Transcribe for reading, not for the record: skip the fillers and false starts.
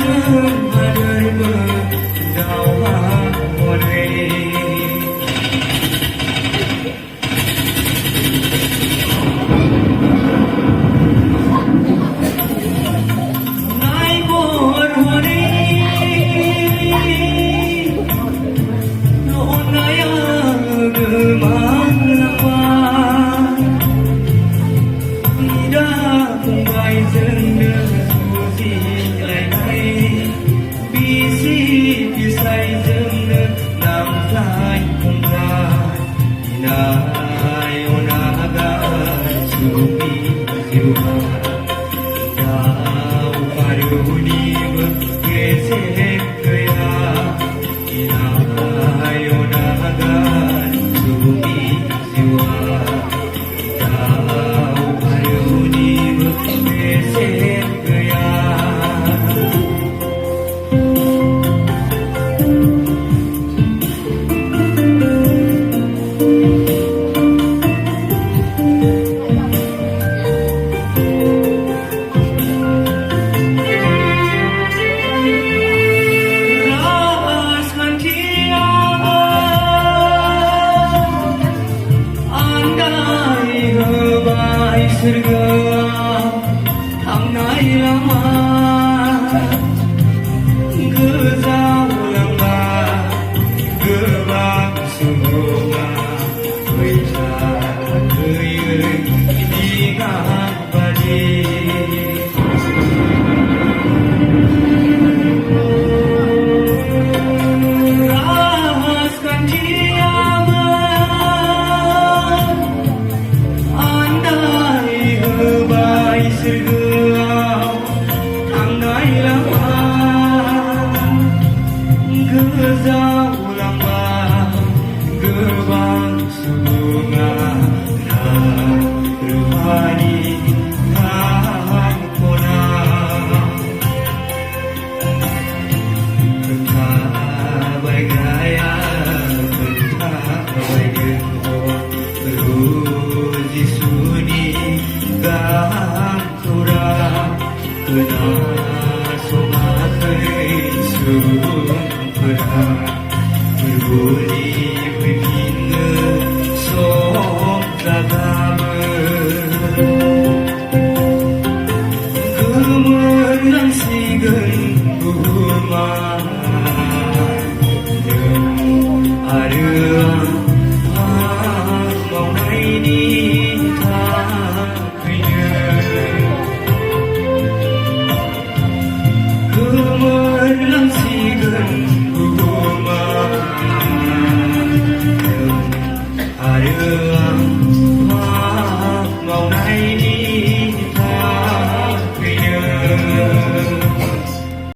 젖은 하늘은 나와 보내 나이 보내 너 나야 그만 나와 đã không ai dừng được dù gì lại đây vì gì vì say dừng được làm lại không ra nai onaga subi jiwa dau paruni kese kaya nai onaga subi jiwa surga ang lama gezau lamba gebak sunga weja keuyeun di ngabadi rahaskan gezau lamba gebang sunga na ruhani tahang kona entah bergaya entah bergengo beruji suni gahang kurang kena somakai sun berbunyi berbina sok agama gemenang sigen rumah